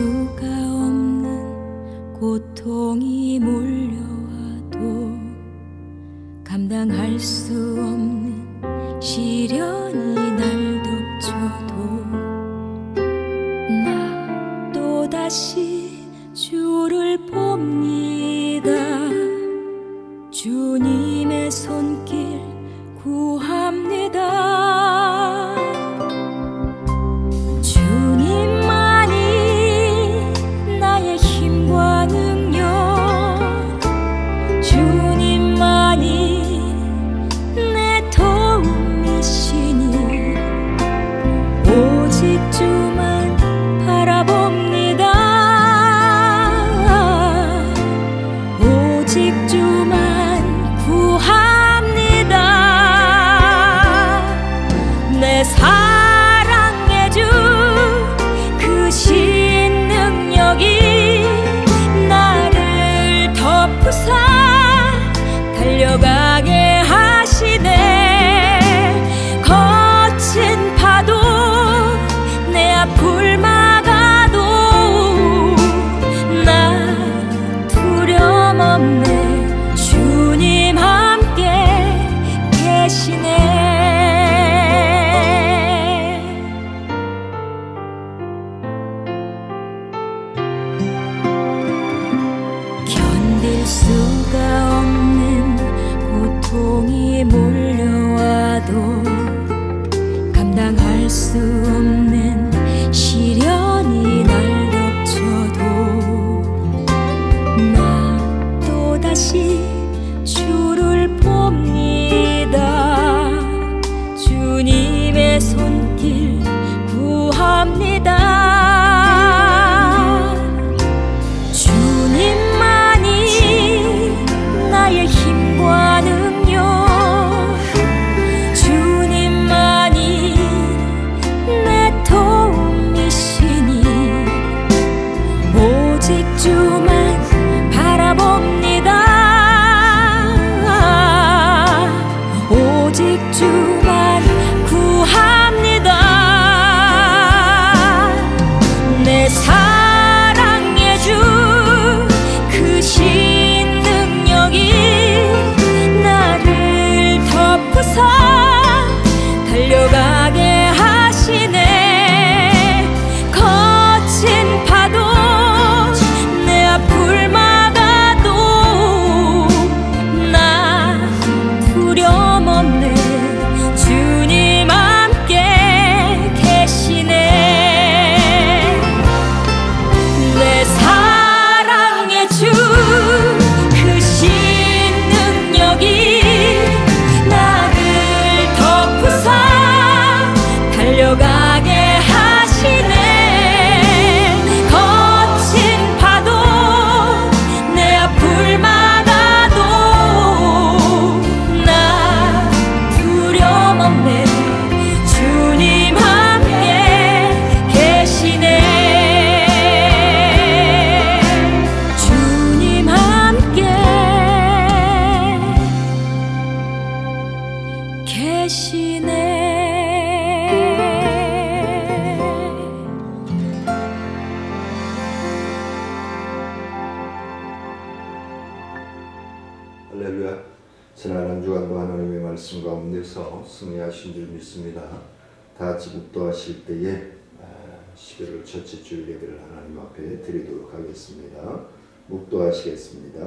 수가 없는 고통이 몰려와도 감당할 수 없는 시련이 날 덮쳐도 나 또다시 주를 봅니다. 주님의 손길 구합니다. 주님만이 나의 힘과 능력, 주님만이 내 도움이시니 오직 주만 바라봅니다. 오직 주만 구합니다. 내 사랑의 주 그 신능력이 나를 덮으사 달려가게 하시네. 거친 파도 내 앞을 막아도 나 두려움 없네. 주님 함께 계시네. 견딜 수가 없는 고통이 몰려와도 감당할 수 없는 시련이 날 덮쳐도 나 또다시 주를 봅니다. 주님의 손길 구합니다. 주님만이 나의 힘과 능력, 주님만이 내 도움이시니 오직 주만 바라봅니다. 오직 주만 구합니다. 내 사랑의 주 그 신능력이 나를 덮으사 달려가게 하시네. 거친 파도 내 앞을 막아도 나 두려움 없네. 주님 함께 계시네. 내 사랑의 주 그 신능력이 나를 덮으사 달려가게 하시네. 거친 파도 내 앞을 막아도 나 두려움 없네. 주님 함께 계시네. 주님 함께 계시네. 할렐루야. 지난 한 주간도 하나님의 말씀 가운데서 승리하신 줄 믿습니다. 다 같이 묵도하실 때에 11월 첫째 주일 예배를 하나님 앞에 드리도록 하겠습니다. 묵도하시겠습니다.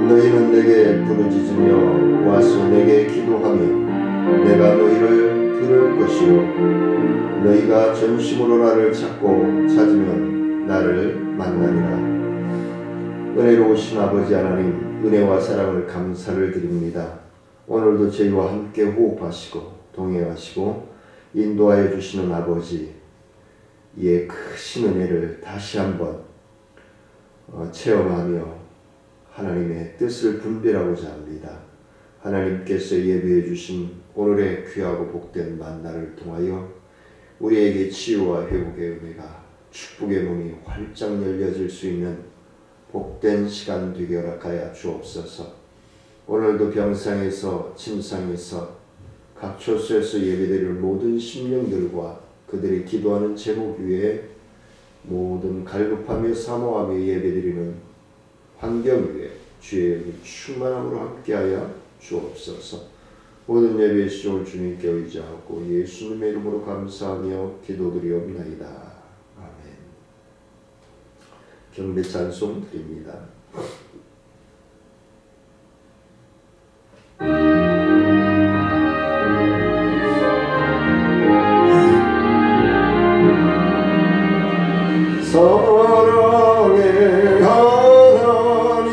너희는 내게 부르짖으며 와서 내게 기도하면 내가 너희를 들을 것이요 너희가 전심으로 나를 찾으면 나를 만나리라. 은혜로우신 아버지 하나님, 은혜와 사랑을 감사를 드립니다. 오늘도 저희와 함께 호흡하시고 동행하시고 인도하여 주시는 아버지, 이의 크신 은혜를 다시 한번 체험하며 하나님의 뜻을 분별하고자 합니다. 하나님께서 예비해 주신 오늘의 귀하고 복된 만나를 통하여 우리에게 치유와 회복의 은혜가, 축복의 문이 활짝 열려질 수 있는 복된 시간 되게 허락하여 주옵소서. 오늘도 병상에서 침상에서 각 초소에서 예배드리는 모든 심령들과 그들이 기도하는 제목 위에 모든 갈급하며 사모하며 예배드리는 환경 위에 주의 충만함으로 함께하여 주옵소서. 모든 예배의 시종을 주님께 의지하고 예수님의 이름으로 감사하며 기도드리옵나이다. 아멘. 경배 찬송 드립니다. 사랑의 하나님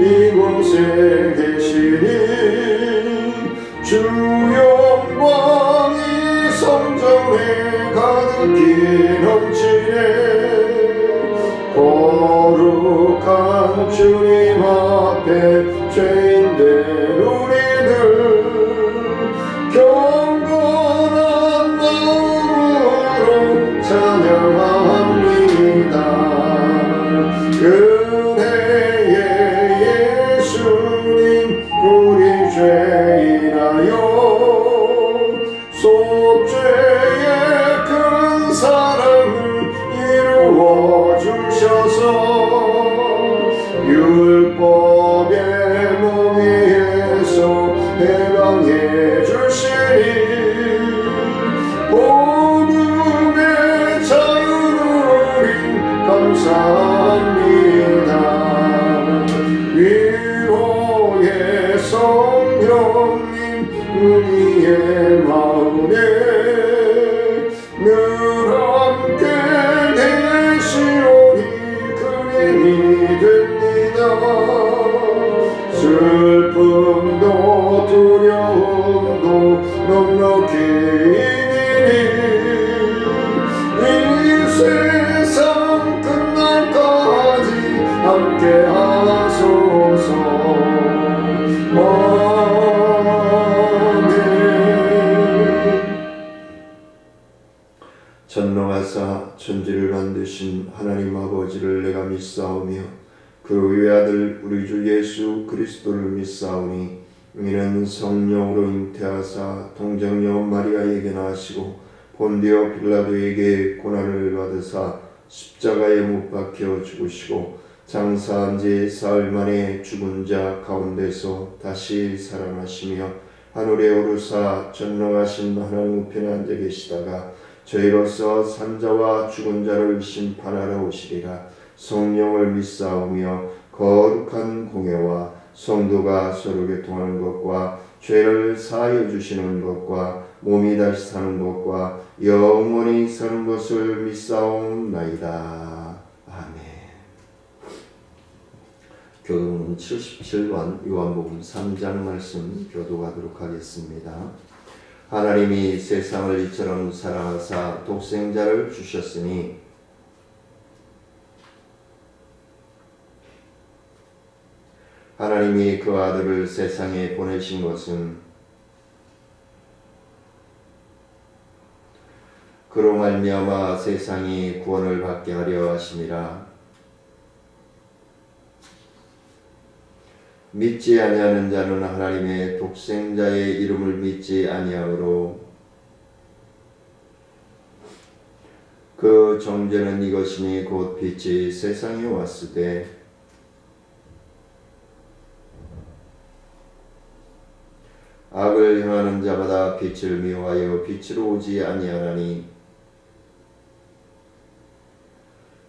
이곳에 계시니 주 영광이 성전에 가득히 넘치네. 거룩한 주님 앞에 죄인된 우리들 경건한 마음으로 찬양합니다. 은혜의 예수님 우리 죄인하여 속죄의 큰 사랑을 이루어 주셔서 율법의 몸 위에서 해방해 주시니 복음의 자유를 감사합니다. 위로의 성령님 우리의 마음에 늘 함께 계시오니 큰 힘이 됩니다. 슬픔도 두려움도 넉넉히 이기니 이 세상 끝날까지 함께 하소서. 아멘. 전능하사 천지를 만드신 하나님 아버지를 내가 믿사오며 그 외아들 우리 주 예수 그리스도를 믿사오니 이는 성령으로 잉태하사 동정녀 마리아에게 나시고 본디오 빌라도에게 고난을 받으사 십자가에 못 박혀 죽으시고 장사한 지 사흘 만에 죽은 자 가운데서 다시 살아나시며 하늘에 오르사 전능하신 하나님 우편에 앉아 계시다가 저희로서 산자와 죽은 자를 심판하러 오시리라. 성령을 믿사오며 거룩한 공예와 성도가 서로 교통하는 것과 죄를 사하여 주시는 것과 몸이 다시 사는 것과 영원히 사는 것을 믿사옵나이다. 아멘. 교독은 77번 요한복음 3장 말씀 교독하도록 하겠습니다. 하나님이 세상을 이처럼 사랑하사 독생자를 주셨으니 하나님이 그 아들을 세상에 보내신 것은 그로 말미암아 세상이 구원을 받게 하려 하심이라. 믿지 아니하는 자는 하나님의 독생자의 이름을 믿지 아니하므로 그 정죄는 이것이니 곧 빛이 세상에 왔으되 악을 행하는 자마다 빛을 미워하여 빛으로 오지 아니하나니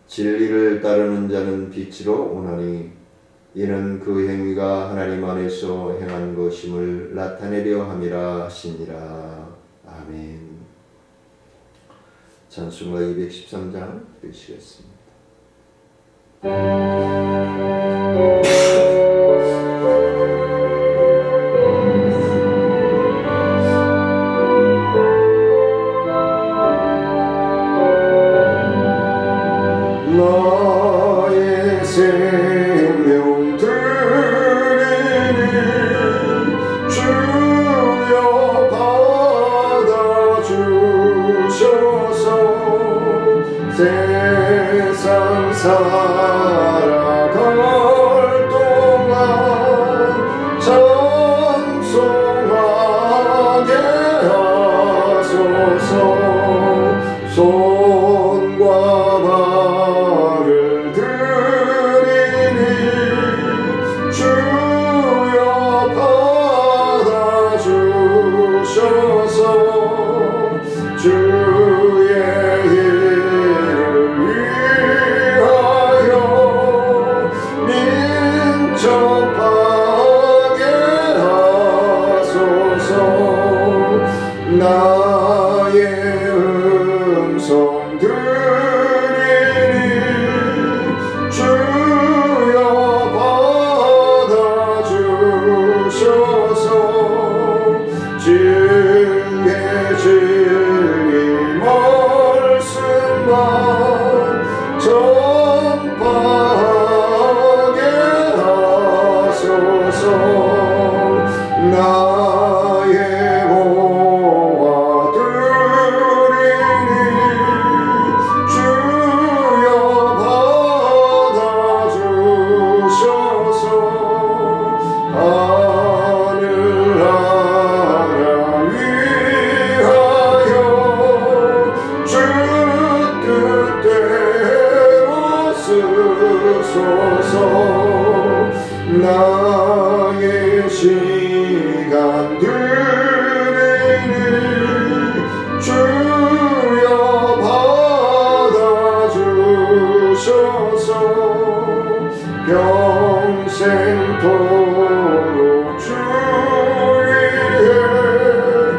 진리를 따르는 자는 빛으로 오나니 이는 그 행위가 하나님 안에서 행한 것임을 나타내려 함이라 하시니라. 아멘. 찬송가 213장 드리시겠습니다. 나의 생명 드리니 주여 받아주셔서 세상 살아갈 나의 보화 드리니 주여 받아주셔서 하늘나라 위하여 주 뜻대로 쓰소서. 나의 시간 드리니 주여 받아주셔서 평생토록 주 위에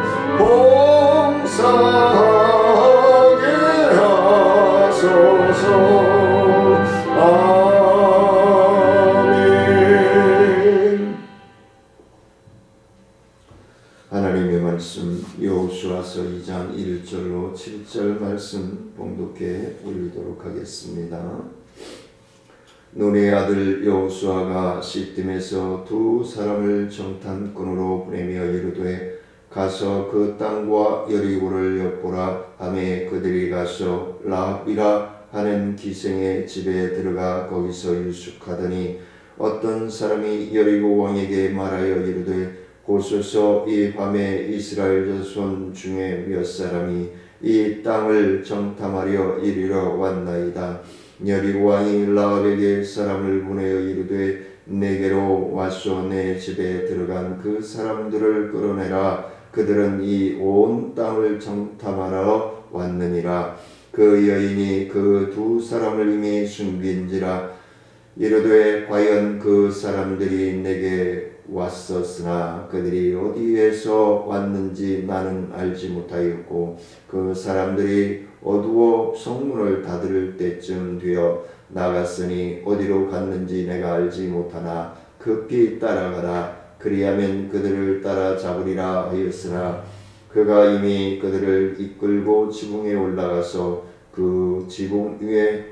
봉사하게 하소서. 하나님의 말씀 여호수아서 2장 1절로 7절 말씀 봉독해 올리도록 하겠습니다. 눈의 아들 여호수아가 시딤에서 두 사람을 정탐꾼으로 보내며 이르되 가서 그 땅과 여리고를 엿보라 하매 그들이 가서 라합이라 하는 기생의 집에 들어가 거기서 유숙하더니 어떤 사람이 여리고 왕에게 말하여 이르되 보소서 이 밤에 이스라엘 자손 중에 몇 사람이 이 땅을 정탐하려 이리로 왔나이다. 여리고 왕이 라합에게 사람을 보내어 이르되 내게로 와서 내 집에 들어간 그 사람들을 끌어내라. 그들은 이 온 땅을 정탐하러 왔느니라. 그 여인이 그 두 사람을 이미 숨긴지라. 이르되 과연 그 사람들이 내게 왔었으나 그들이 어디에서 왔는지 나는 알지 못하였고 그 사람들이 어두워 성문을 닫을 때쯤 되어 나갔으니 어디로 갔는지 내가 알지 못하나 급히 따라가라. 그리하면 그들을 따라잡으리라 하였으나 그가 이미 그들을 이끌고 지붕에 올라가서 그 지붕 위에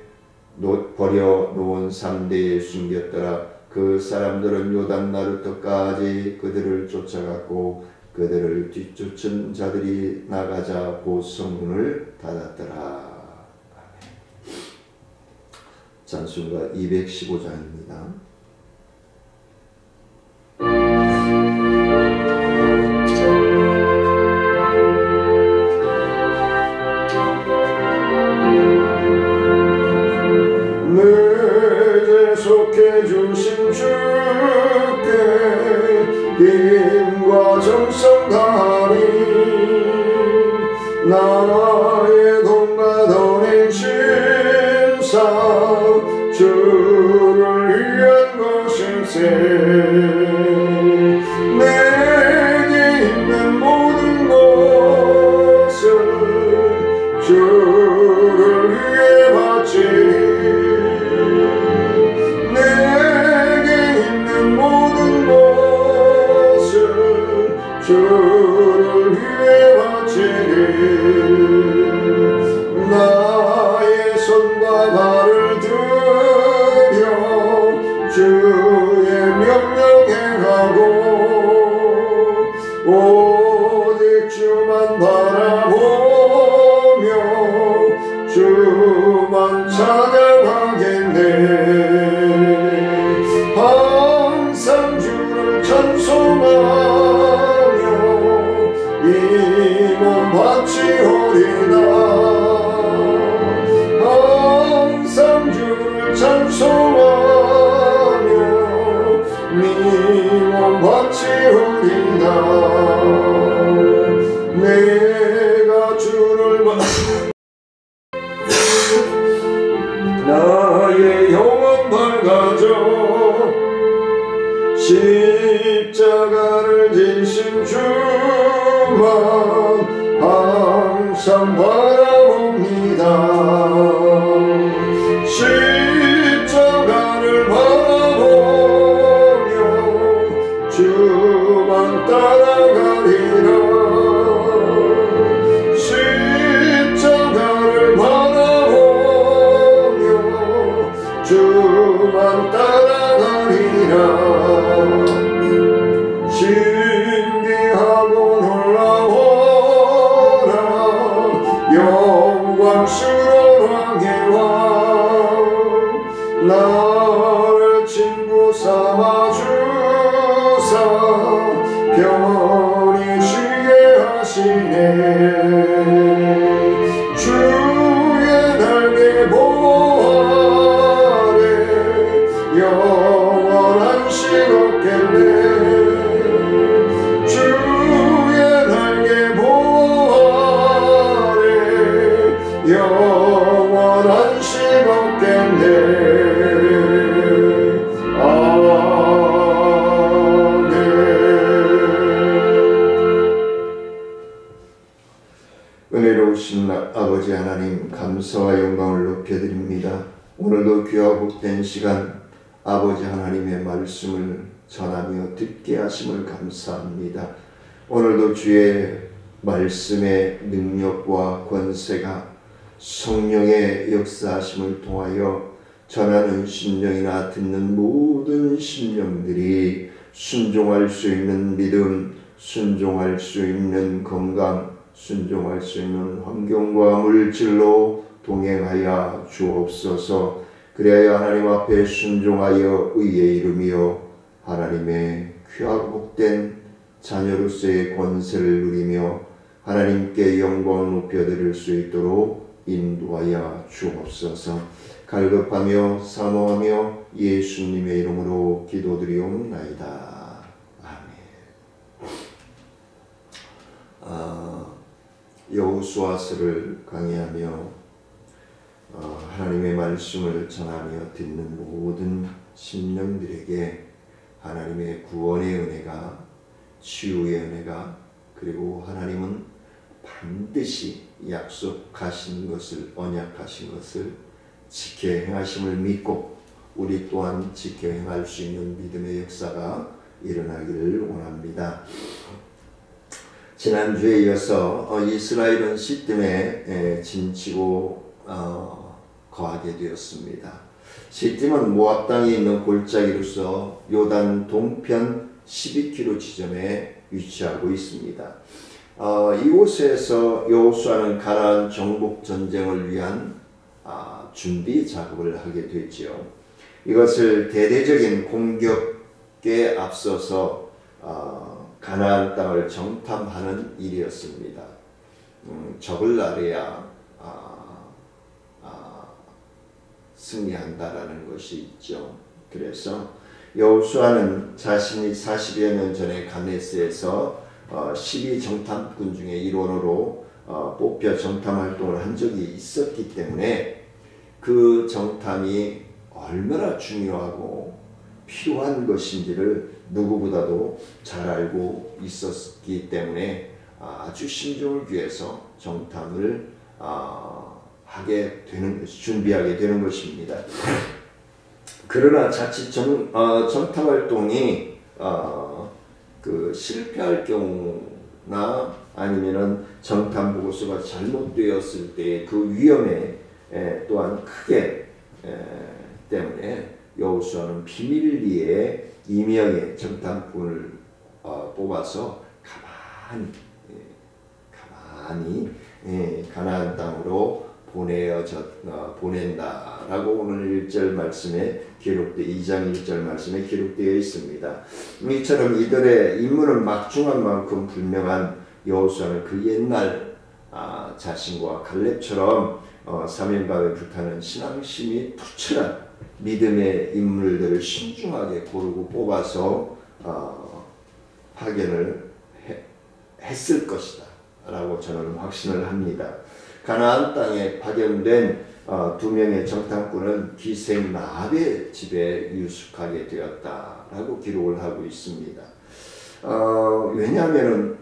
버려 놓은 삼대에 숨겼더라. 그 사람들은 요단 나루터까지 그들을 쫓아갔고 그들을 뒤쫓은 자들이 나가자 곧 성문을 닫았더라. 아멘. 찬송가 215장입니다. 속해 주신 주께 힘과 정성 다하리. 나의 돈과 돈의 심사 주를 위한 것일세. 내게 있는 모든 것을 주를 위해 바치리. 주를 위해 바치리. 나의 손과 발을 들여 주의 명령에 가고 오직 주만 바라보며 주만 찬양하겠네. 항상 주를 찬송하며 이 몸 바치오리다. 항상 주를 찬송하며 이 몸 바치오리다. 내가 주를 나의 영혼 밝아져 십자가를 지신 주만 항상 바라봅니다. 십자가를 바라보며 주만 따라가리라. 십자가를 바라보며 주만 따라가리라. 아버지 하나님 감사와 영광을 높여드립니다. 오늘도 귀하고 복된 시간 아버지 하나님의 말씀을 전하며 듣게 하심을 감사합니다. 오늘도 주의 말씀의 능력과 권세가 성령의 역사하심을 통하여 전하는 심령이나 듣는 모든 심령들이 순종할 수 있는 믿음, 순종할 수 있는 건강, 순종할 수 있는 환경과 물질로 동행하여 주옵소서. 그래야 하나님 앞에 순종하여 의에 이르며 하나님의 귀하고 복된 자녀로서의 권세를 누리며 하나님께 영광을 높여드릴 수 있도록 인도하여 주옵소서. 갈급하며 사모하며 예수님의 이름으로 기도드리옵나이다. 여호수아서를 강의하며 하나님의 말씀을 전하며 듣는 모든 심령들에게 하나님의 구원의 은혜가, 치유의 은혜가, 그리고 하나님은 반드시 약속하신 것을, 언약하신 것을 지켜 행하심을 믿고 우리 또한 지켜 행할 수 있는 믿음의 역사가 일어나기를 원합니다. 지난주에 이어서 이스라엘은 시딤에 진치고 거하게 되었습니다. 시딤은 모압 땅에 있는 골짜기로서 요단 동편 12km 지점에 위치하고 있습니다. 이곳에서 여호수아는 가나안 정복 전쟁을 위한 준비 작업을 하게 되죠. 이것을 대대적인 공격에 앞서서 가나안 땅을 정탐하는 일이었습니다. 적을 날해야 승리한다라는 것이 있죠. 그래서 여호수아는 자신이 40여 년 전에 가네스에서 12 정탐꾼 중에 일원으로 뽑혀 정탐 활동을 한 적이 있었기 때문에 그 정탐이 얼마나 중요하고 필요한 것인지를 누구보다도 잘 알고 있었기 때문에 아주 신중을 기해서 정탐을 준비하게 되는 것입니다. 그러나 자칫 정탐 활동이 실패할 경우나 아니면은 정탐 보고서가 잘못되었을 때의 그 위험에 또한 크게 때문에 여호수아는 비밀리에 2명의 정탐꾼을 뽑아서 가만히 가나안 땅으로 보낸다라고 오늘 1절 말씀에 2장 1절 말씀에 기록되어 있습니다. 이처럼 이들의 임무는 막중한 만큼 분명한 여호수아는 그 옛날 자신과 갈렙처럼 사명감에 불타는 신앙심이 투철한 믿음의 인물들을 신중하게 고르고 뽑아서 파견을 했을 것이다 라고 저는 확신을 합니다. 가나안 땅에 파견된 2명의 정탐꾼은 기생 라합의 집에 유숙하게 되었다라고 기록을 하고 있습니다. 왜냐하면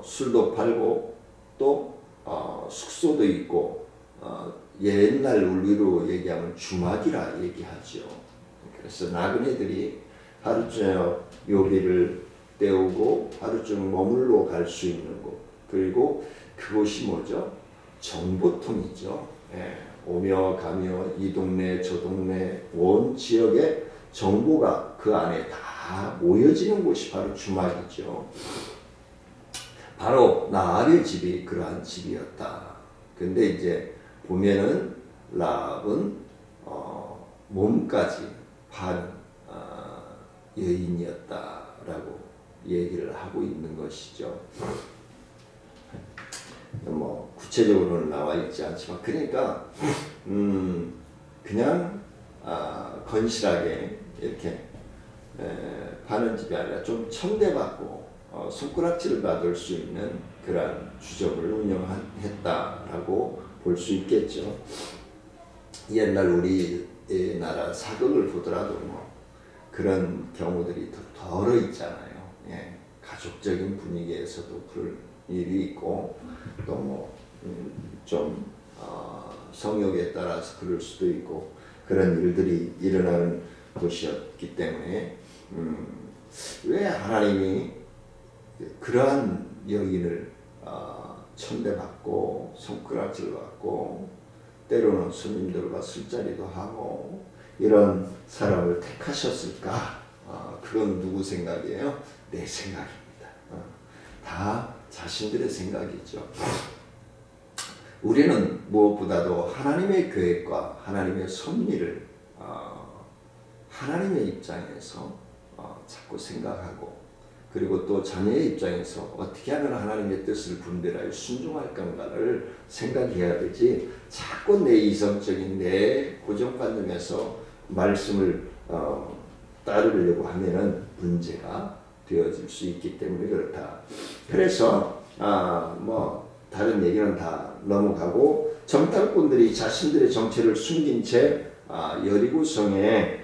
술도 팔고 또 숙소도 있고 옛날 우리로 얘기하면 주막이라 얘기하죠. 그래서 나그네들이 하루 저녁 요리를 때우고 하루 종일 머물러 갈 수 있는 곳, 그리고 그곳이 뭐죠? 정보통이죠. 오며 가며 이 동네 저 동네 온 지역의 정보가 그 안에 다 모여지는 곳이 바로 주막이죠. 바로 라합의 집이 그러한 집이었다. 근데 이제 보면은 라합은 몸까지 반 여인이었다라고 얘기를 하고 있는 것이죠. 뭐 구체적으로는 나와 있지 않지만 그러니까 그냥 건실하게 이렇게 파는 집이 아니라 좀 천대받고 손가락질을 받을 수 있는 그러한 주점을 운영했다라고 볼 수 있겠죠. 옛날 우리나라 사극을 보더라도 뭐 그런 경우들이 더 덜어 있잖아요. 가족적인 분위기에서도 일이 있고 또 뭐 좀 성욕에 따라서 그럴 수도 있고 그런 일들이 일어나는 곳이었기 때문에 왜 하나님이 그러한 여인을 천대받고 손가락질 받고 때로는 손님들과 술자리도 하고 이런 사람을 택하셨을까? 그건 누구 생각이에요? 내 생각입니다. 다 자신들의 생각이죠. 우리는 무엇보다도 하나님의 계획과 하나님의 섭리를 하나님의 입장에서 자꾸 생각하고 그리고 또 자녀의 입장에서 어떻게 하면 하나님의 뜻을 분별하여 순종할 건가를 생각해야 되지 자꾸 내 이성적인 내 고정관념에서 말씀을 따르려고 하면은 문제가 되어질 수 있기 때문에 그렇다. 그래서 뭐 다른 얘기는 다 넘어가고 정탐꾼들이 자신들의 정체를 숨긴 채 여리고성의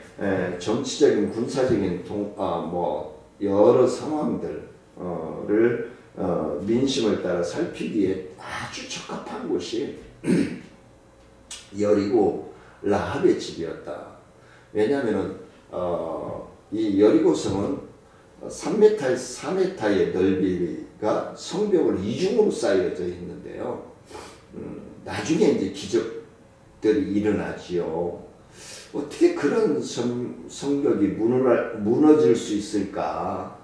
정치적인 군사적인 뭐 여러 상황들을 민심을 따라 살피기에 아주 적합한 곳이 여리고 라합의 집이었다. 왜냐하면 이 여리고성은 3m에서 4m의 넓이가 성벽을 이중으로 쌓여져 있는데요. 나중에 이제 기적들이 일어나지요. 어떻게 그런 성벽이 무너질 수 있을까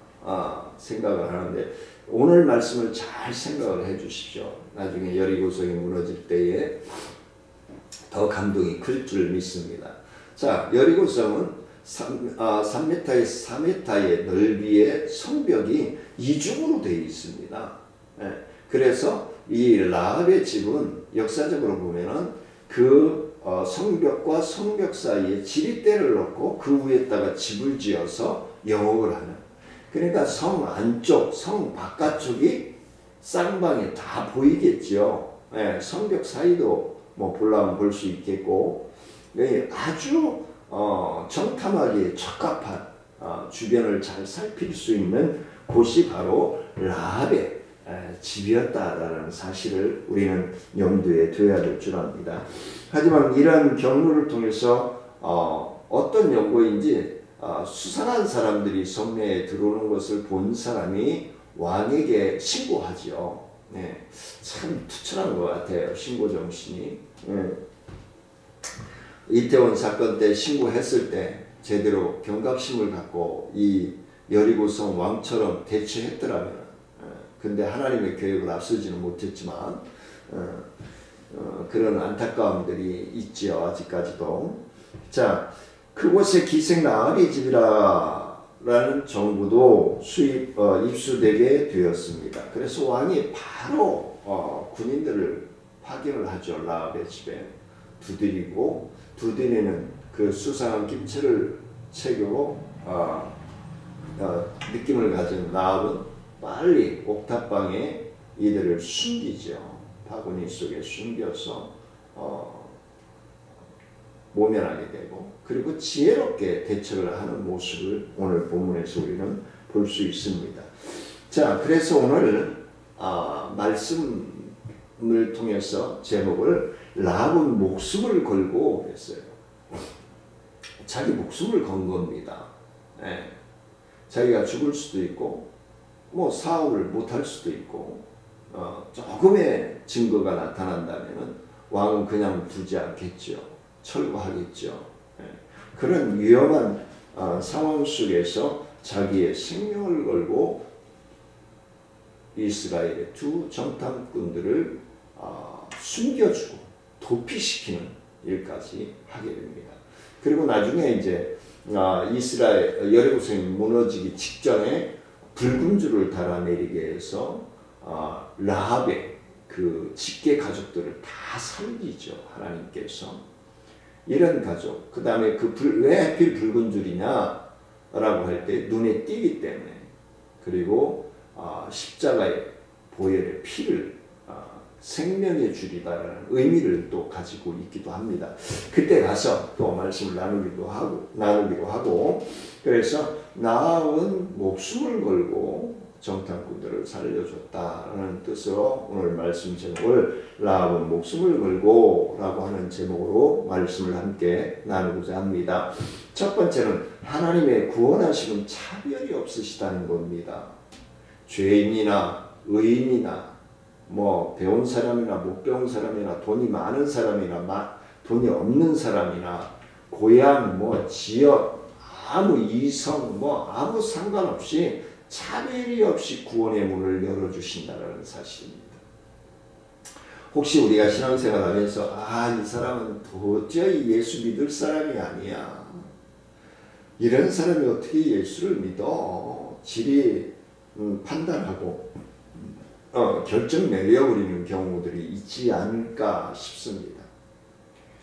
생각을 하는데 오늘 말씀을 잘 생각을 해 주십시오. 나중에 여리고성이 무너질 때에 더 감동이 클 줄 믿습니다. 자, 여리고성은 3m에서 4m의 넓이의 성벽이 이중으로 되어 있습니다. 그래서 이 라합의 집은 역사적으로 보면은 그 성벽과 성벽 사이에 지리대를 넣고 그 위에다가 집을 지어서 영업을 하는. 그러니까 성 안쪽, 성 바깥쪽이 쌍방에 다 보이겠죠. 성벽 사이도 뭐 보려면 볼 수 있겠고, 아주 정탐하기에 적합한 주변을 잘 살필 수 있는 곳이 바로 라합의 집이었다라는 사실을 우리는 염두에 둬야 될 줄 압니다. 하지만 이런 경로를 통해서 어떤 연고인지 수상한 사람들이 성내에 들어오는 것을 본 사람이 왕에게 신고하죠. 네, 참 투철한 것 같아요. 신고 정신이. 이태원 사건 때 신고했을 때 제대로 경각심을 갖고 이 여리고성 왕처럼 대처했더라면 근데 하나님의 계획을 앞서지는 못했지만 그런 안타까움들이 있지요. 아직까지도. 자, 그곳에 기생 라합의 집이라는 정보도 입수되게 되었습니다. 그래서 왕이 바로 군인들을 파견을 하죠. 라합의 집에 두드리는 그 수상한 김치를 채고 느낌을 가진 라합은 빨리 옥탑방에 이들을 숨기죠. 바구니 속에 숨겨서 모면하게 되고 그리고 지혜롭게 대처를 하는 모습을 오늘 본문에서 우리는 볼 수 있습니다. 자, 그래서 오늘 말씀을 통해서 제목을 라합은 목숨을 걸고 했어요. 자기 목숨을 건 겁니다. 자기가 죽을 수도 있고 뭐 사업을 못할 수도 있고 조금의 증거가 나타난다면 왕은 그냥 두지 않겠죠. 철거하겠죠. 그런 위험한 상황 속에서 자기의 생명을 걸고 이스라엘의 두 정탐꾼들을 숨겨주고 도피시키는 일까지 하게 됩니다. 그리고 나중에 이제 이스라엘 여리고성이 무너지기 직전에 붉은 줄을 달아내리게 해서 라합의 그 직계 가족들을 다 살리죠. 하나님께서. 이런 가족. 그 다음에 왜 하필 붉은 줄이냐 라고 할 때 눈에 띄기 때문에 그리고 십자가의 보혈의 피를 생명의 줄이다라는 의미를 또 가지고 있기도 합니다. 그때 가서 또 말씀을 나누기로 하고 그래서 라합은 목숨을 걸고 정탐꾼들을 살려줬다라는 뜻으로 오늘 말씀 제목을 라합은 목숨을 걸고 라고 하는 제목으로 말씀을 함께 나누고자 합니다. 첫 번째는 하나님의 구원하심은 차별이 없으시다는 겁니다. 죄인이나 의인이나 뭐 배운 사람이나 못 배운 사람이나 돈이 많은 사람이나 돈이 없는 사람이나 고향 뭐 지역 아무 이성 뭐 아무 상관없이 차별이 없이 구원의 문을 열어주신다는 사실입니다. 혹시 우리가 신앙생활 하면서 이 사람은 도저히 예수 믿을 사람이 아니야. 이런 사람이 어떻게 예수를 믿어? 질이 판단하고 결정 내려버리는 경우들이 있지 않을까 싶습니다.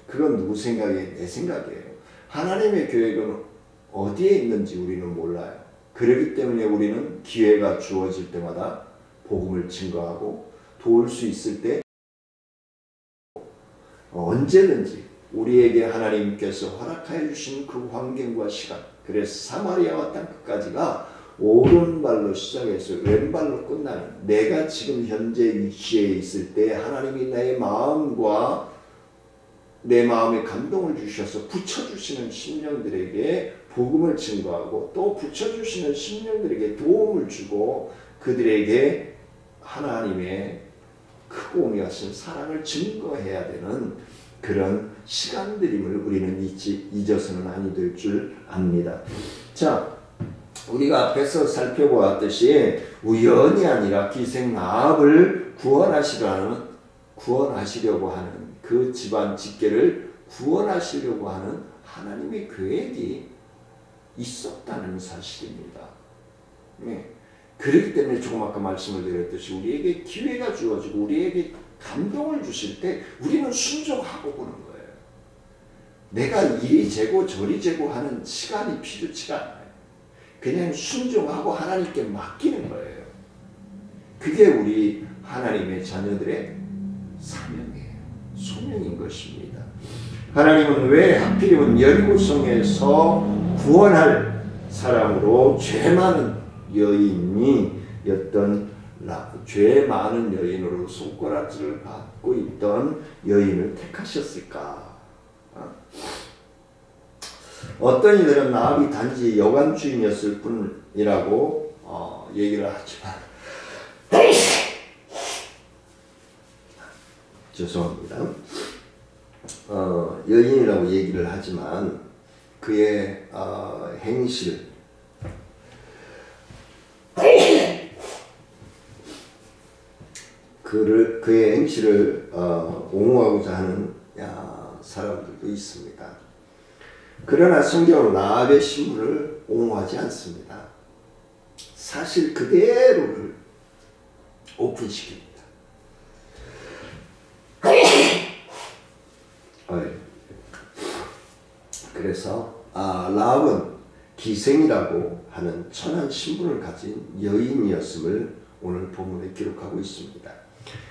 그건 누구 생각이에요? 내 생각이에요. 하나님의 계획은 어디에 있는지 우리는 몰라요. 그렇기 때문에 우리는 기회가 주어질 때마다 복음을 증거하고 도울 수 있을 때 언제든지 우리에게 하나님께서 허락하여 주신 그 환경과 시간, 그래서 사마리아와 땅 끝까지가 오른발로 시작해서 왼발로 끝나는, 내가 지금 현재 위치에 있을 때 하나님이 나의 마음과 내 마음에 감동을 주셔서 붙여주시는 심령들에게 복음을 증거하고 또 붙여주시는 심령들에게 도움을 주고 그들에게 하나님의 크고 오묘하신 사랑을 증거해야 되는 그런 시간들임을 우리는 잊어서는 아니 될 줄 압니다. 자, 우리가 앞에서 살펴보았듯이 우연이 아니라 기생 라합을 구원하시려고 하는 그 집안 직계를 구원하시려고 하는 하나님의 계획이 있었다는 사실입니다. 네. 그렇기 때문에 조금 아까 말씀을 드렸듯이 우리에게 기회가 주어지고 우리에게 감동을 주실 때 우리는 순종하고 보는 거예요. 내가 이리 재고 저리 재고 하는 시간이 필요치가 않아요. 그냥 순종하고 하나님께 맡기는 거예요. 그게 우리 하나님의 자녀들의 사명이에요. 소명인 것입니다. 하나님은 왜 하필이면 여리고성에서 구원할 사람으로 죄 많은 여인이었던 죄 많은 여인으로 손가락질을 받고 있던 여인을 택하셨을까? 어떤 이들은 라합이 단지 여관 주인이었을 뿐이라고 얘기를 하지만 죄송합니다. 여인이라고 얘기를 하지만 그의 행실, 그의 행실을 옹호하고자 하는 사람들도 있습니다. 그러나 성경은 라합의 신분을 옹호하지 않습니다. 사실 그대로를 오픈시킵니다. 그래서 라합은 기생이라고 하는 천한 신분을 가진 여인이었음을 오늘 본문에 기록하고 있습니다.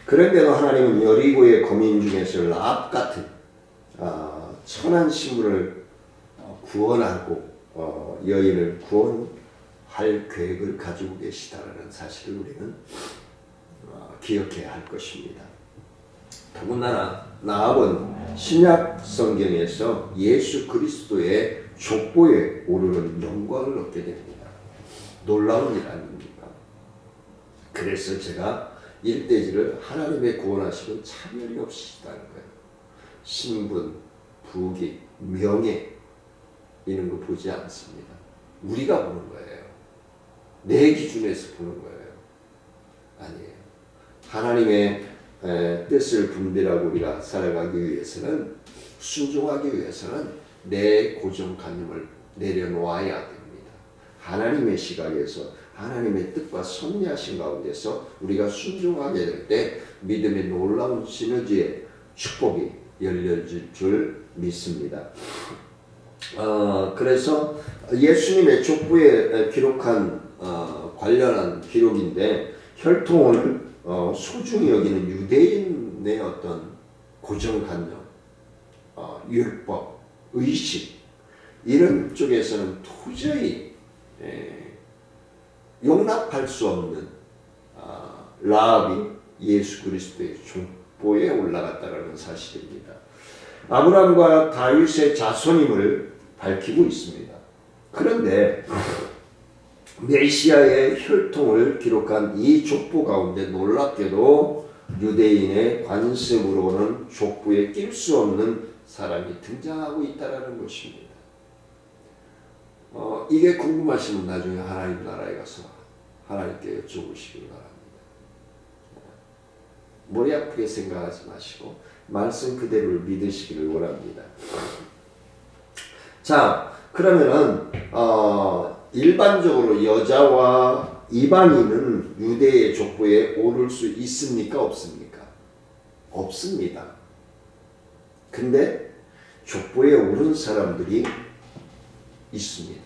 그런데도 하나님은 여리고의 거민 중에서 라합 같은 천한 신분을 구원하고 여인을 구원할 계획을 가지고 계시다는 사실을 우리는 기억해야 할 것입니다. 더군다나 라합은 신약 성경에서 예수 그리스도의 족보에 오르는 영광을 얻게 됩니다. 놀라운 일 아닙니까? 그래서 제가 일대지를 하나님의 구원하심은 차별이 없으시다는 거예요. 신분, 부귀, 명예 이런 거 보지 않습니다. 우리가 보는 거예요. 내 기준에서 보는 거예요. 아니에요. 하나님의 뜻을 분별하고 우리가 살아가기 위해서는, 순종하기 위해서는 내 고정관념을 내려놓아야 됩니다. 하나님의 시각에서 하나님의 뜻과 섭리하신 가운데서 우리가 순종하게 될 때 믿음의 놀라운 시너지의 축복이 열려질 줄 믿습니다. 그래서 예수님의 족보에 기록한 관련한 기록인데, 혈통을 소중히 여기는 유대인의 어떤 고정관념, 율법, 의식 이런 쪽에서는 도저히 용납할 수 없는 라합이 예수 그리스도의 족보에 올라갔다는 사실입니다. 아브라함과 다윗의 자손임을 밝히고 있습니다. 그런데 메시아의 혈통을 기록한 이 족보 가운데 놀랍게도 유대인의 관습으로는 족보에 낄 수 없는 사람이 등장하고 있다는 것입니다. 이게 궁금하시면 나중에 하나님 나라에 가서 하나님께 여쭤보시길 바랍니다. 머리 아프게 생각하지 마시고 말씀 그대로를 믿으시기를 원합니다. 자, 그러면은 일반적으로 여자와 이방인은 유대의 족보에 오를 수 있습니까? 없습니까? 없습니다. 근데 족보에 오른 사람들이 있습니다.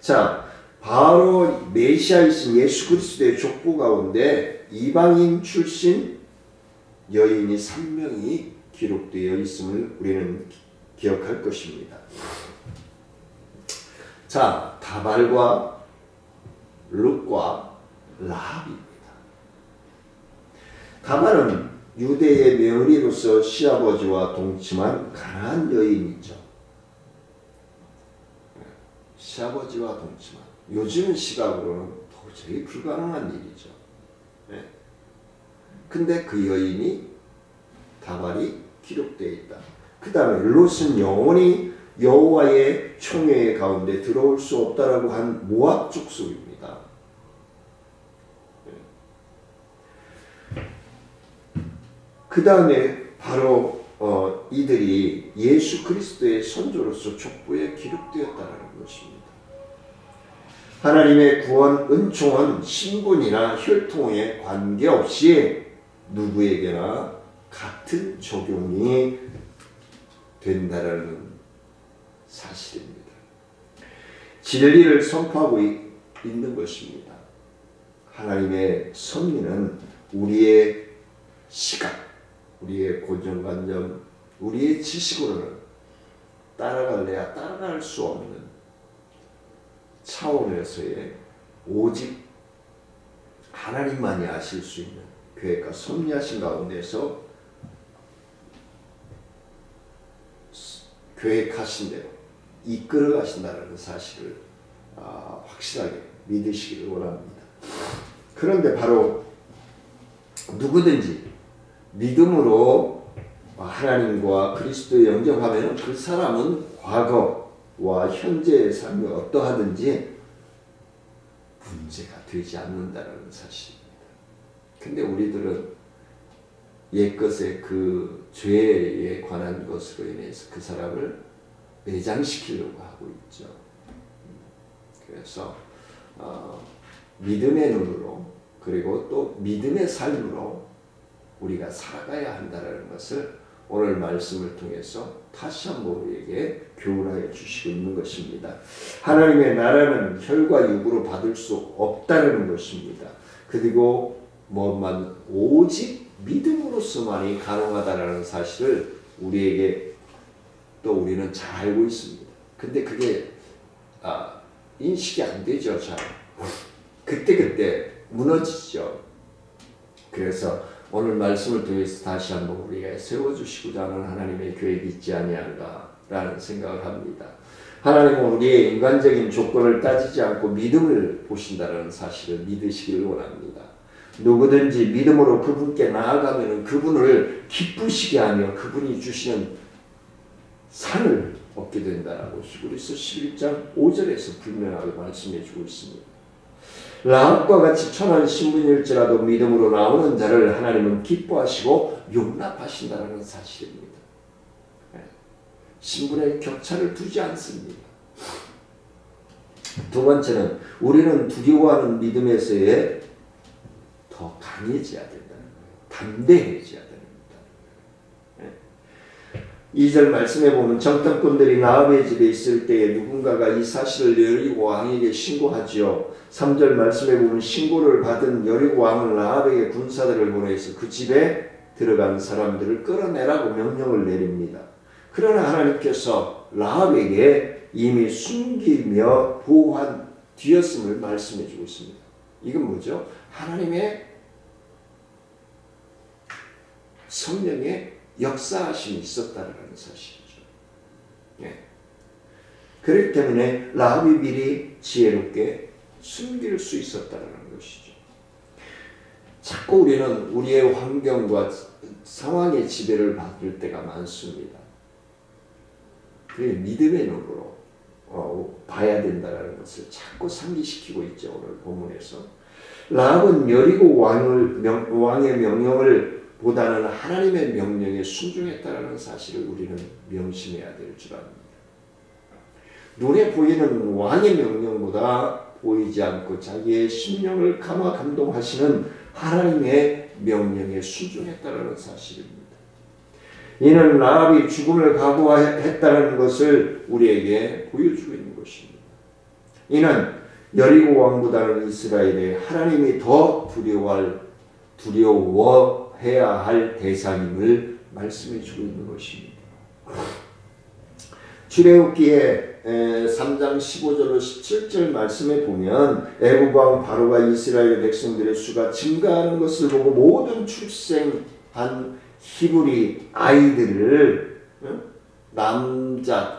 자, 바로 메시아이신 예수 그리스도의 족보 가운데 이방인 출신 여인이 3명이 기록되어 있음을 우리는 기억할 것입니다. 자, 다발과 룻과 라합입니다. 다발은 유대의 며느리로서 시아버지와 동침한 가난한 여인이죠. 시아버지와 동침한, 요즘 시각으로는 도저히 불가능한 일이죠. 근데 그 여인이 다발이 기록되어 있다. 그 다음에 롯은 영원히 여호와의 총회 가운데 들어올 수 없다라고 한 모압 족속입니다. 그 다음에 바로 이들이 예수 그리스도의 선조로서 족보에 기록되었다는 것입니다. 하나님의 구원 은총은 신분이나 혈통에 관계없이 누구에게나 같은 적용이 된다라는 사실입니다. 진리를 선포하고 있는 것입니다. 하나님의 섭리는 우리의 시각, 우리의 고정관념, 우리의 지식으로는 따라갈래야 따라갈 수 없는 차원에서의 오직 하나님만이 아실 수 있는 계획과 섭리하신 가운데서 계획하신 대로 이끌어 가신다는 사실을 확실하게 믿으시기를 원합니다. 그런데 바로 누구든지 믿음으로 하나님과 그리스도에 영접하면 그 사람은 과거와 현재의 삶이 어떠하든지 문제가 되지 않는다는 사실입니다. 근데 우리들은 옛것의 그 죄에 관한 것으로 인해서 그 사람을 매장시키려고 하고 있죠. 그래서 믿음의 눈으로 그리고 또 믿음의 삶으로 우리가 살아가야 한다는 것을 오늘 말씀을 통해서 다시 한번 우리에게 교훈하여 주시고 있는 것입니다. 하나님의 나라는 혈과 육으로 받을 수 없다는 것입니다. 그리고 뭐만 오직 믿음으로서만이 가능하다는 사실을 우리에게 또 우리는 잘 알고 있습니다. 근데 그게 인식이 안 되죠. 잘 그때 무너지죠. 그래서 오늘 말씀을 통해서 다시 한번 우리가 세워주시고자 하는 하나님의 계획이 있지 아니한가라는 생각을 합니다. 하나님은 우리의 인간적인 조건을 따지지 않고 믿음을 보신다는 사실을 믿으시기를 원합니다. 누구든지 믿음으로 그분께 나아가면 그분을 기쁘시게 하며 그분이 주시는 상을 얻게 된다라고 히브리서 11장 5절에서 분명하게 말씀해 주고 있습니다. 라합과 같이 천한 신분일지라도 믿음으로 나오는 자를 하나님은 기뻐하시고 용납하신다는 사실입니다. 신분의 격차를 두지 않습니다. 두 번째는 우리는 두려워하는 믿음에서의 더 강해져야 된다는 거예요. 담대해져야 됩니다. 2절 말씀해 보면 정탐꾼들이 라합의 집에 있을 때에 누군가가 이 사실을 여리고 왕에게 신고하지요. 3절 말씀해 보면 신고를 받은 여리고 왕은 라합에게 군사들을 보내서 그 집에 들어간 사람들을 끌어내라고 명령을 내립니다. 그러나 하나님께서 라합에게 이미 숨기며 보호한 되었음을 말씀해 주고 있습니다. 이건 뭐죠? 하나님의 성령의 역사하심이 있었다는 사실이죠. 예. 그렇기 때문에 라합이 미리 지혜롭게 숨길 수 있었다는 것이죠. 자꾸 우리는 우리의 환경과 상황의 지배를 받을 때가 많습니다. 그게 믿음의 눈으로 봐야 된다는 것을 자꾸 상기시키고 있죠. 오늘 본문에서 라합은 여리고 왕의 명령을 보다는 하나님의 명령에 순종했다는 사실을 우리는 명심해야 될 줄 압니다. 눈에 보이는 왕의 명령보다 보이지 않고 자기의 심령을 감화 감동하시는 하나님의 명령에 순종했다는 사실입니다. 이는 라합이 죽음을 각오했다는 것을 우리에게 보여주고 있는 것입니다. 이는 여리고 왕보다는 이스라엘의 하나님이 더 두려워해야 할 대상임을 말씀해 주고 있는 것입니다. 출애굽기에 3장 15절로 17절 말씀에 보면 애굽 왕 바로가 이스라엘 백성들의 수가 증가하는 것을 보고 모든 출생한 히브리 아이들을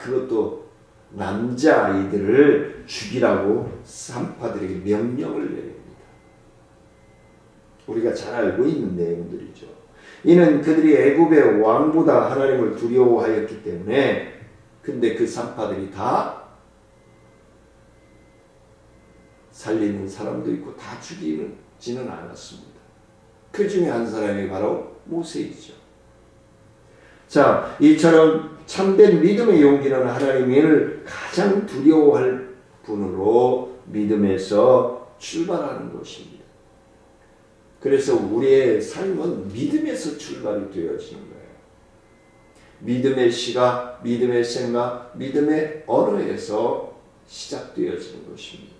그것도 남자 아이들을 죽이라고 산파들에게 명령을 내립니다. 우리가 잘 알고 있는 내용들이죠. 이는 그들이 애굽의 왕보다 하나님을 두려워하였기 때문에 근데 그 산파들이 다 살리는 사람도 있고 다 죽이지는 않았습니다. 그 중에 한 사람이 바로 모세이죠. 자, 이처럼 참된 믿음의 용기는 하나님을 가장 두려워할 분으로 믿음에서 출발하는 것입니다. 그래서 우리의 삶은 믿음에서 출발이 되어지는 거예요. 믿음의 시각, 믿음의 생각, 믿음의 언어에서 시작되어지는 것입니다.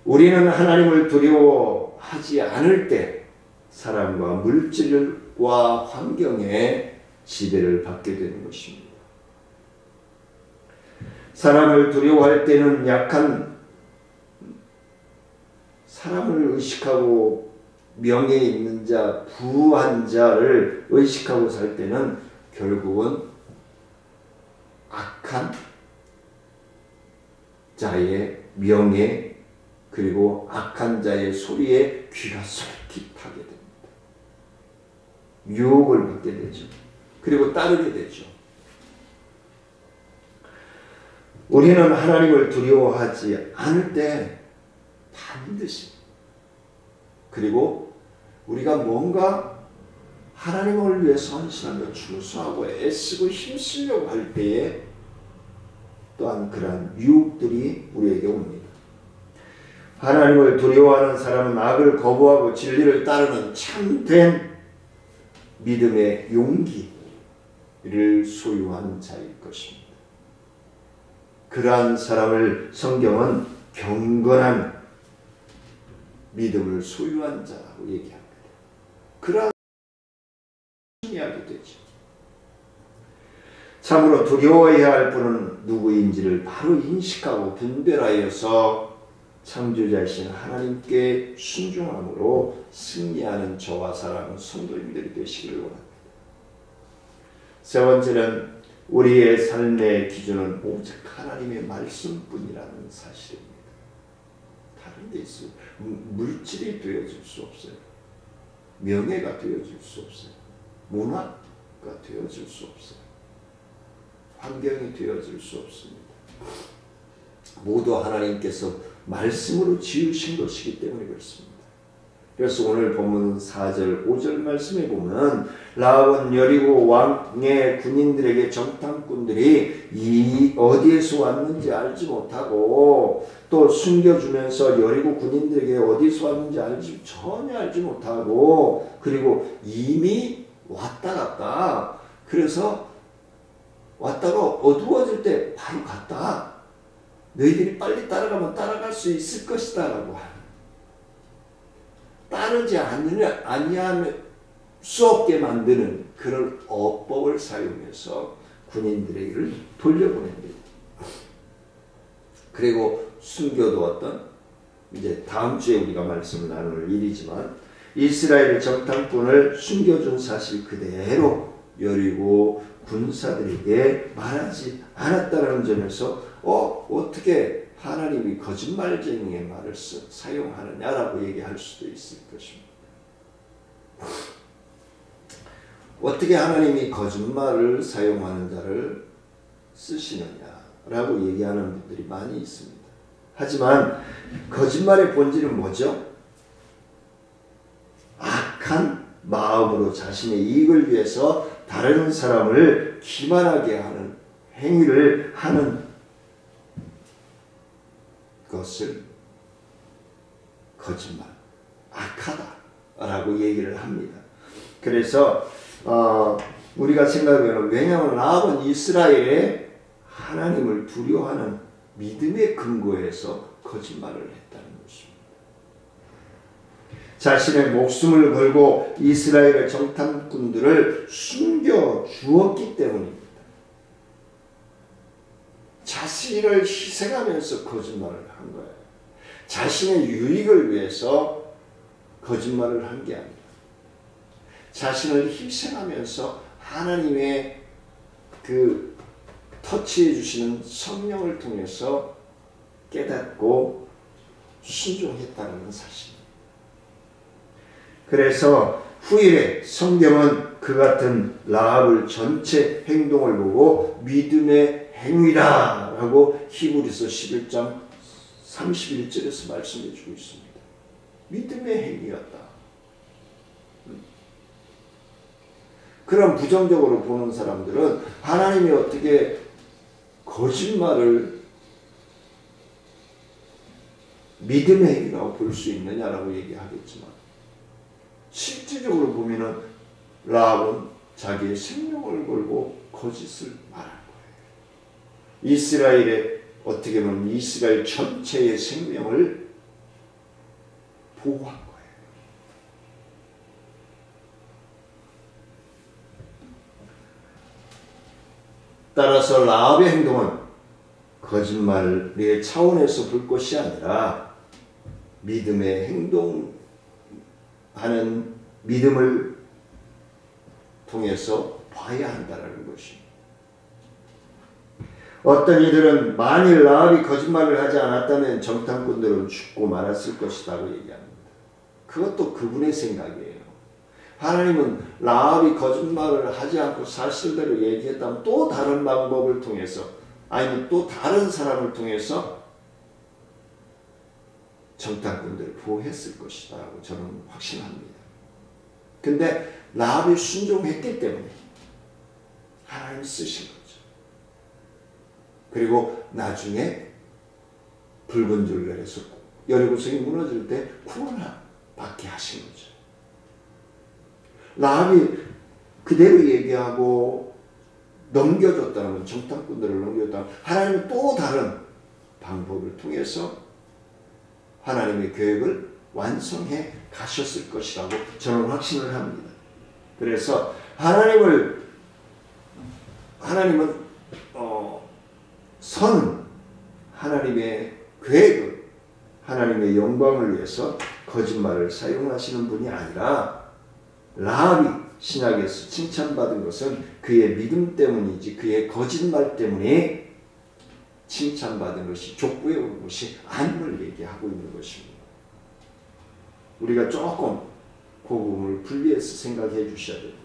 우리는 하나님을 두려워하지 않을 때 사람과 물질과 환경에 지배를 받게 되는 것입니다. 사람을 두려워할 때는 약한 사람을 의식하고 명예 있는 자, 부한 자를 의식하고 살 때는 결국은 악한 자의 명예 그리고 악한 자의 소리에 귀가 솔깃하게 됩니다. 유혹을 받게 되죠. 그리고 따르게 되죠. 우리는 하나님을 두려워하지 않을 때 반드시 그리고 우리가 뭔가 하나님을 위해서 헌신하며 충성하고 애쓰고 힘쓰려고 할 때에 또한 그러한 유혹들이 우리에게 옵니다. 하나님을 두려워하는 사람은 악을 거부하고 진리를 따르는 참된 믿음의 용기를 소유한 자일 것입니다. 그러한 사람을 성경은 경건한 믿음을 소유한 자라고 얘기합니다. 그러한 승리하게 되죠. 참으로 두려워해야 할 분은 누구인지를 바로 인식하고 분별하여서 창조자이신 하나님께 순종함으로 승리하는 저와 사랑하는 성도님들이 되시기를 원합니다. 세 번째는 우리의 삶의 기준은 오직 하나님의 말씀뿐이라는 사실입니다. 다른 데 있어요. 물질이 되어질 수 없어요. 명예가 되어질 수 없어요. 문화가 되어질 수 없어요. 환경이 되어질 수 없습니다. 모두 하나님께서 말씀으로 지으신 것이기 때문에 그렇습니다. 그래서 오늘 본문 4절 5절 말씀에 보면 라합은 여리고 왕의 군인들에게 정탐꾼들이 이 어디에서 왔는지 알지 못하고 또 숨겨주면서 여리고 군인들에게 어디서 왔는지 전혀 알지 못하고 그리고 이미 왔다 갔다 그래서 왔다가 어두워질 때 바로 갔다. 너희들이 빨리 따라가면 따라갈 수 있을 것이다 라고 하는 따르지 아니하면 수 없게 만드는 그런 어법을 사용해서 군인들에게 돌려보냅니다. 그리고 순교도 이제 다음 주에 우리가 말씀을 나눌 일이지만 이스라엘의 정탐꾼을 숨겨준 사실 그대로 여리고 군사들에게 말하지 않았다는 점에서 어떻게 하나님이 거짓말쟁이의 말을 사용하느냐라고 얘기할 수도 있을 것입니다. 어떻게 하나님이 거짓말을 사용하는 자를 쓰시느냐라고 얘기하는 분들이 많이 있습니다. 하지만 거짓말의 본질은 뭐죠? 악한 마음으로 자신의 이익을 위해서 다른 사람을 기만하게 하는 행위를 하는 것을 거짓말, 악하다라고 얘기를 합니다. 그래서 우리가 생각하면 왜냐하면 라합은 이스라엘의 하나님을 두려워하는 믿음의 근거에서 거짓말을 했다는 것입니다. 자신의 목숨을 걸고 이스라엘의 정탐꾼들을 숨겨 주었기 때문입니다. 자신을 희생하면서 거짓말을 한 거예요. 자신의 유익을 위해서 거짓말을 한 게 아니라 자신을 희생하면서 하나님의 그 터치해 주시는 성령을 통해서 깨닫고 순종했다는 사실입니다. 그래서 후일에 성경은 그 같은 라합을 전체 행동을 보고 믿음의 행위다라고 히브리서 11장 31절에서 말씀해 주고 있습니다. 믿음의 행위였다. 그런 부정적으로 보는 사람들은 하나님이 어떻게 거짓말을 믿음의 행위라고 볼 수 있느냐라고 얘기하겠지만 실질적으로 보면은 라합은 자기의 생명을 걸고 거짓을 말한 거예요. 이스라엘의 어떻게 보면 이스라엘 전체의 생명을 보호한 거예요. 따라서 라합의 행동은 거짓말의 차원에서 볼 것이 아니라 믿음의 행동하는 믿음을 통해서 봐야 한다는 것입니다. 어떤 이들은 만일 라합이 거짓말을 하지 않았다면 정탐꾼들은 죽고 말았을 것이라고 얘기합니다. 그것도 그분의 생각이에요. 하나님은 라합이 거짓말을 하지 않고 사실대로 얘기했다면 또 다른 방법을 통해서 아니면 또 다른 사람을 통해서 정탐꾼들을 보호했을 것이라고 저는 확신합니다. 근데 라합이 순종했기 때문에 하나님이 쓰신 거죠. 그리고 나중에 붉은 줄레에서 여리고성이 무너질 때 구원을 받게 하신 거죠. 라합이 그대로 얘기하고 넘겨줬다는 정탐꾼들을 넘겨줬다면 하나님은 또 다른 방법을 통해서 하나님의 계획을 완성해 가셨을 것이라고 저는 확신을 합니다. 그래서 하나님은 선은 하나님의 계획을 하나님의 영광을 위해서 거짓말을 사용하시는 분이 아니라 라합이 신약에서 칭찬받은 것은 그의 믿음 때문이지 그의 거짓말 때문에 칭찬받은 것이 족구에 온 것이 아님을 얘기하고 있는 것입니다. 우리가 조금 그 부분을 분리해서 생각해 주셔야 됩니다.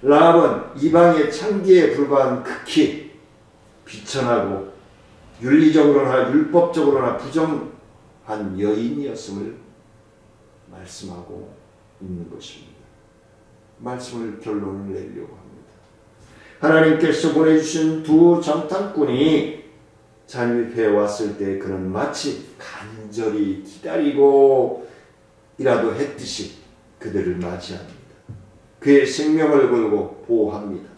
라합은 이방의 창기에 불과한 극히 비천하고 윤리적으로나 율법적으로나 부정한 여인이었음을 말씀하고 있는 것입니다. 말씀을 결론을 내려고 합니다. 하나님께서 보내주신 두 정탐꾼이 잠입해 왔을 때 그는 마치 간절히 기다리고 이라도 했듯이 그들을 맞이합니다. 그의 생명을 걸고 보호합니다.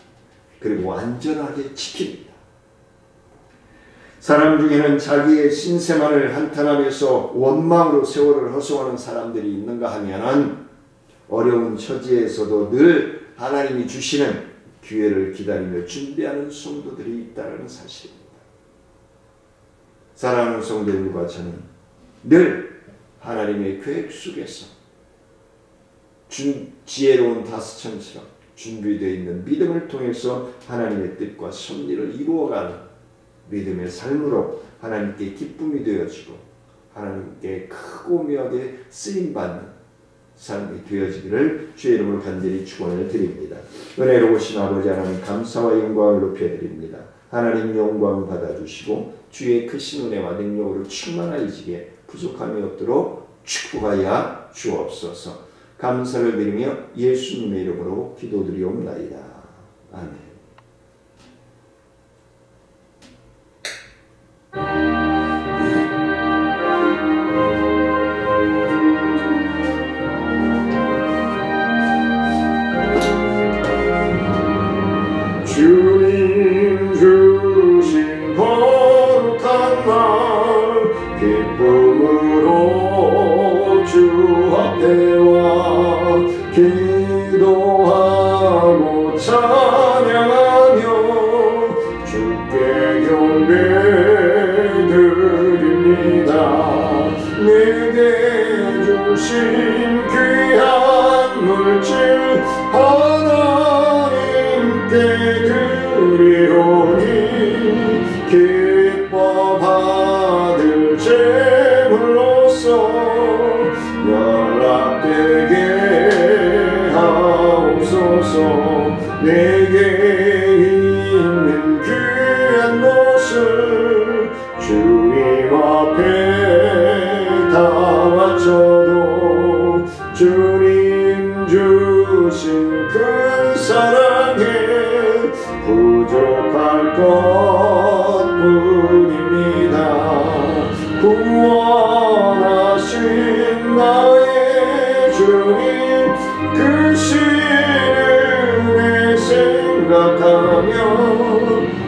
그리고 안전하게 지킵니다. 사람 중에는 자기의 신세만을 한탄하면서 원망으로 세월을 허송하는 사람들이 있는가 하면은 어려운 처지에서도 늘 하나님이 주시는 기회를 기다리며 준비하는 성도들이 있다는 사실입니다. 사랑하는 성도님과 저는 늘 하나님의 계획 속에서 지혜로운 다스천처럼 준비되어 있는 믿음을 통해서 하나님의 뜻과 섭리를 이루어가는 믿음의 삶으로 하나님께 기쁨이 되어지고 하나님께 크고 묘하게 쓰임받는 삶이 되어지기를 주의 이름으로 간절히 축원을 드립니다. 은혜로우신 아버지 하나님 감사와 영광을 높여드립니다. 하나님 영광 받아주시고 주의 크신 은혜와 능력으로 충만하여지게 부족함이 없도록 축복하여 주옵소서. 감사를 드리며 예수님의 이름으로 기도드리옵나이다. 아멘. 주님 주신 거룩한 날 기쁨으로 주 앞에 와 기도하고 찬양하며 주께 경배드립니다. 내게 주신 귀한 물질 하나님께 드리오니 기뻐 받을 제물로서 연락되게 하옵소서. 내게 있는 귀한 것을 주님 앞에 다 바쳐도 주님 주신 큰 사랑에 부족할 것뿐입니다. 구원하신 나의 주님 그 신은혜 생각하며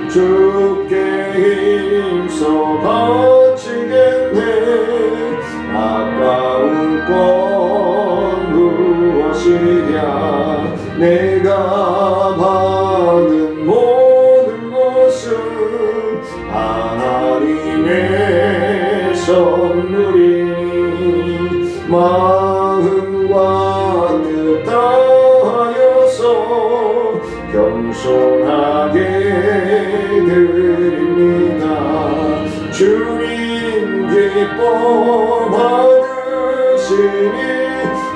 주께 힘써 바치겠네. 아까운 건 무엇이랴. 내가 받은 모든 것은 하나님의 선물이니 마음과 뜻 다하여서 겸손하게 드립니다. 주님 기뻐 받으시니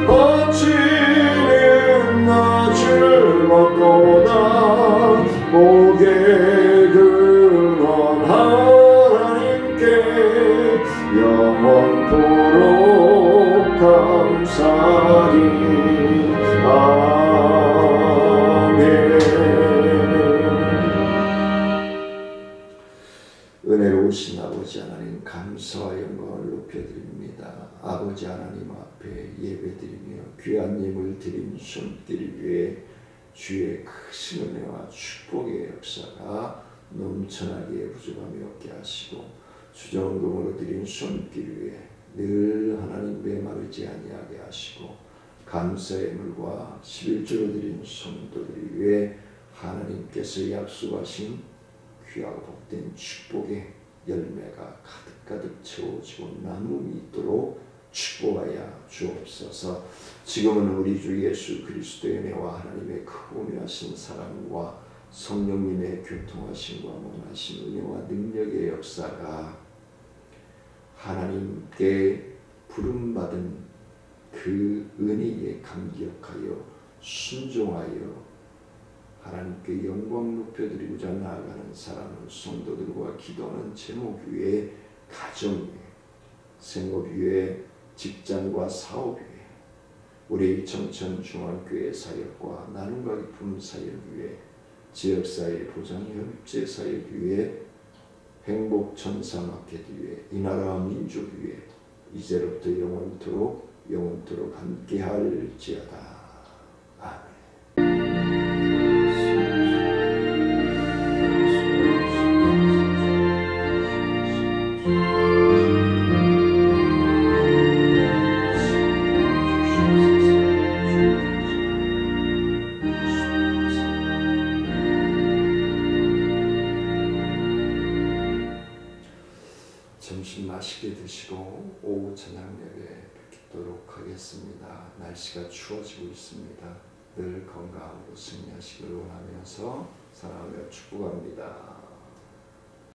바치는 나 즐겁도다. 목에 근원 하나님께 영원토록 감사리. 아멘. 은혜로우신 아버지 하나님 감사와 영광을 높여드립니다. 아버지 하나님 앞에 예배드리며 귀한 예물 드린 손길 위에 주의 크신 은혜와 축복의 역사가 넘쳐나게 부족함이 없게 하시고 주정금으로 드린 손길 위에 늘 하나님 메마르지 아니하게 하시고 감사의 물과 11조로 드린 성도들 위에 하나님께서 약속하신 귀하고 복된 축복의 열매가 가득가득 채워지고 나눔이 있도록 축복하여 주옵소서. 지금은 우리 주 예수 그리스도의 은혜와 하나님의 크고 묘하신 사랑과 성령님의 교통하심과 원하신 은혜와 능력의 역사가 하나님께 부름받은 그 은혜에 감격하여 순종하여 하나님께 영광 높여드리고자 나아가는 사랑하는 성도들과 기도하는 제목 위에 가정 위에 생업 위에 직장과 사업 위에 우리 청천 중앙교회 사역과 나눔과 기쁨 사역 위에 지역사회 보장협의체 사역 위에 행복천사마켓 위에 이 나라와 민족 위에 이제로부터 영원토록 함께할지어다. 아멘. 오후 저녁에 뵙도록 하겠습니다. 날씨가 추워지고 있습니다. 늘 건강으로 승리하시길 원하면서 사랑하며 축복합니다.